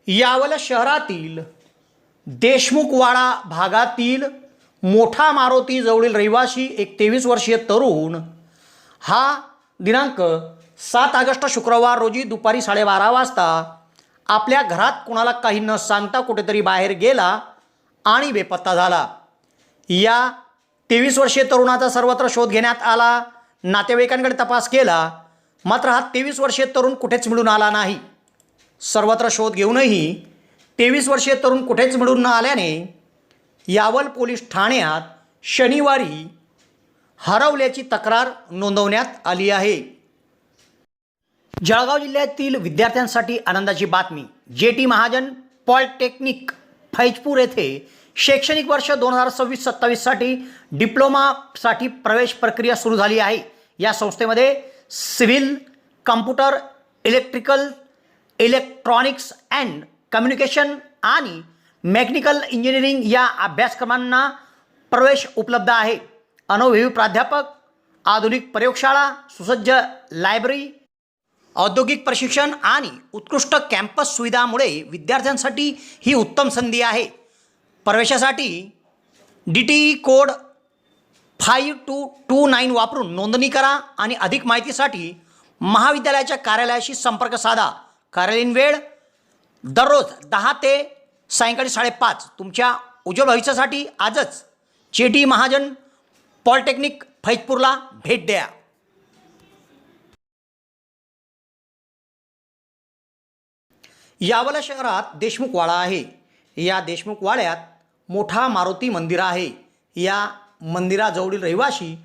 यावल शहरातील देशमुखवाडा भागातील मोठा मारुती जवळील रहिवासी एक 23 वर्षीय तरुण हा दिनांक 7 ऑगस्ट शुक्रवार रोजी दुपारी 12:30 वाजता आपल्या घरात कुणाला काही न सांगता कुठेतरी बाहेर गेला आणि बेपत्ता झाला। या 23 वर्षीय तरुणाचा सर्वत्र शोध घेण्यात आला, नातेवाईकांकडे तपास केला, मात्र हा 23 वर्षीय तरुण कुठेच मिळून आला नाही। सर्वत्र शोध घेऊनही 23 वर्षीय तरुण कुठेच मिळून न आल्याने यावल पोलीस ठाण्यात शनिवारी हरवल्याची तक्रार नोंदवण्यात आली आहे। जळगाव जिल्ह्यातील विद्यार्थ्यांसाठी आनंदाची बातमी। जेटी महाजन पॉलिटेक्निक फैजपूर येथे शैक्षणिक वर्ष 2026-27 साठी डिप्लोमासाठी प्रवेश प्रक्रिया सुरू झाली आहे। या संस्थेमध्ये civil, computer, electrical, electronics and communication आणि मेकॅनिकल इंजिनिअरिंग या अभ्यासक्रमांना प्रवेश उपलब्ध आहे। अनुभवी प्राध्यापक, आधुनिक प्रयोगशाळा, सुसज्ज लायब्ररी, औद्योगिक प्रशिक्षण आणि उत्कृष्ट कॅम्पस सुविधांमुळे विद्यार्थ्यांसाठी ही उत्तम संधी आहे। प्रवेशासाठी DTE कोड 5229 वापरून नोंदणी करा आणि अधिक माहितीसाठी महाविद्यालयाच्या कार्यालयाशी संपर्क साधा। कार्यालयीन वेळ दररोज 10 ते सायंकाळी 5:30। तुमच्या उज्ज्वल भविष्यासाठी आजच जेटी महाजन पॉलिटेक्निक फैजपूरला भेट द्या। यावल शहरात देशमुखवाडा आहे। या देशमुखवाड्यात मोठा मारुती मंदिर आहे। या मंदिराजवळील रहिवासी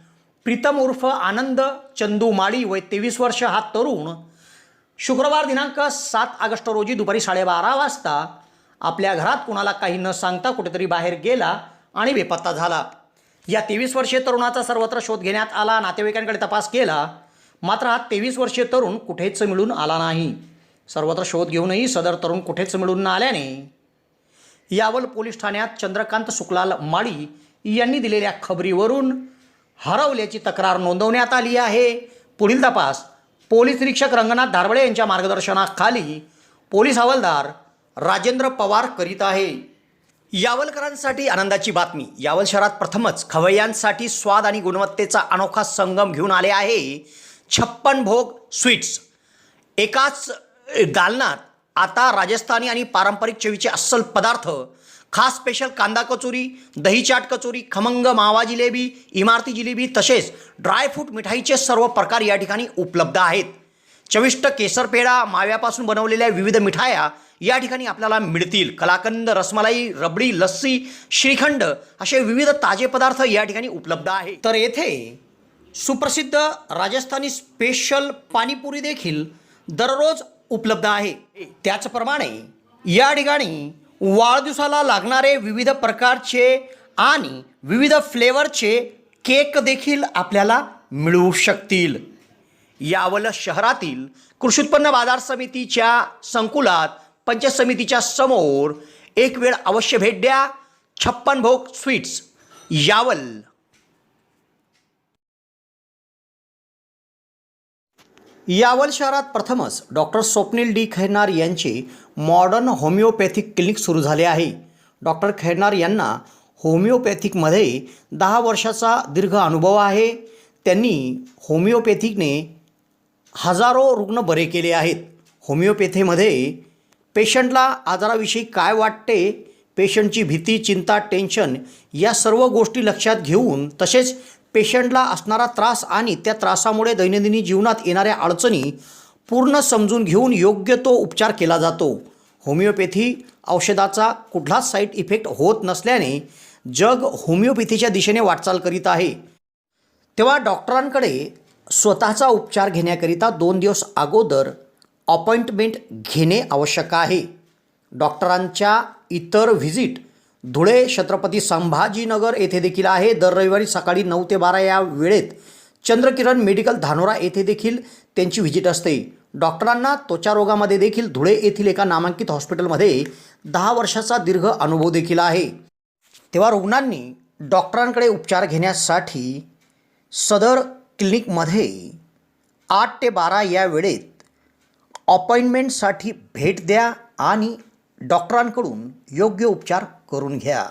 प्रीतम उर्फ आनंद चंदू माळी वय 23 वर्ष हा तरुण शुक्रवार दिनांक 7 ऑगस्ट रोजी दुपारी 12:30 वाजता आपल्या घरात कुणाला काही न सांगता कुठेतरी बाहेर गेला आणि बेपत्ता झाला। या 23 वर्षीय तरुणाचा सर्वत्र शोध घेण्यात आला, नातेवाईकांकडे तपास केला, मात्र हा 23 वर्षीय तरुण कुठेच मिळून आला नाही। सर्वत्र शोध घेऊनही सदर तरुण कुठेच मिळून न आल्याने यावल पोलीस ठाण्यात चंद्रकांत सुखलाल माळी यांनी दिलेल्या खबरीवरून हरवल्याची तक्रार नोंदवण्यात आली आहे। पुढील तपास पोलीस निरीक्षक रंगनाथ धारबळे यांच्या मार्गदर्शनाखाली पोलीस हवालदार राजेंद्र पवार करीत आहे। यावलकरांसाठी आनंदाची बातमी। यावल शहरात प्रथमच खवय्यांसाठी स्वाद आणि गुणवत्तेचा अनोखा संगम घेऊन आले आहे 56 भोग स्वीट्स। एकाच दालनात आता राजस्थानी आणि पारंपरिक चवीचे अस्सल पदार्थ, खास स्पेशल कांदा कचोरी, दही चाट कचोरी, खमंग मावा जिलेबी, इमारती जिलेबी तसेच ड्रायफ्रूट मिठाईचे सर्व प्रकार या ठिकाणी उपलब्ध आहेत। चविष्ट केसर पेढा, माव्यापासून बनवलेल्या विविध मिठाया या ठिकाणी आपल्याला मिळतील। कलाकंद, रसमलाई, रबडी, लस्सी, श्रीखंड असे विविध ताजे पदार्थ या ठिकाणी उपलब्ध आहेत। तर येथे सुप्रसिद्ध राजस्थानी स्पेशल पाणीपुरी देखील दररोज उपलब्ध आहे। त्याचप्रमाणे या ठिकाणी वाढदिवसाला लागणारे विविध प्रकारचे आणि विविध फ्लेवरचे केक देखील आपल्याला मिळू शकतील। यावल शहरातील कृषी उत्पन्न बाजार समितीच्या संकुलात पंचायत समितीच्या समोर एक वेळ अवश्य भेट द्या। 56 भोग स्वीट्स, यावल। यावल शहरात प्रथमच डॉक्टर स्वप्नील डी खैरनार यांचे मॉडर्न होमिओपॅथिक क्लिनिक सुरू झाले आहे। डॉक्टर खैरनार यांना होमिओपॅथिकमध्ये 10 वर्षाचा दीर्घ अनुभव आहे। त्यांनी होमिओपॅथिकने हजारो रुग्ण बरे केले आहेत। होमिओपॅथीमध्ये पेशंटला आजाराविषयी काय वाटते, पेशंटची भीती, चिंता, टेन्शन या सर्व गोष्टी लक्षात घेऊन तसेच पेशंटला असणारा त्रास आणि त्या त्रासामुळे दैनंदिन जीवनात येणाऱ्या अडचणी पूर्ण समजून घेऊन योग्य तो उपचार केला जातो। होमिओपॅथी औषधाचा कुठलाच साईड इफेक्ट होत नसल्याने जग होमिओपॅथीच्या दिशेने वाटचाल करीत आहे। तेव्हा डॉक्टरांकडे स्वतःचा उपचार घेण्याकरिता 2 दिवस अगोदर अपॉइंटमेंट घेणे आवश्यक आहे। डॉक्टरांच्या इतर व्हिजिट धुळे, छत्रपती संभाजीनगर येथे देखील आहे। दर रविवारी सकाळी 9 ते 12 या वेळेत चंद्रकिरण मेडिकल धानोरा येथे देखील त्यांची व्हिजिट असते। डॉक्टरांना त्वचा रोगामध्ये देखील धुळे येथील एका नामांकित हॉस्पिटलमध्ये 10 वर्षाचा दीर्घ अनुभव देखील आहे। तेव्हा रुग्णांनी डॉक्टरांकडे उपचार घेण्यासाठी सदर क्लिनिकमध्ये 8 ते 12 या वेळेत अपॉइंटमेंटसाठी भेट द्या आणि डॉक्टरांकडून योग्य उपचार करून घ्या.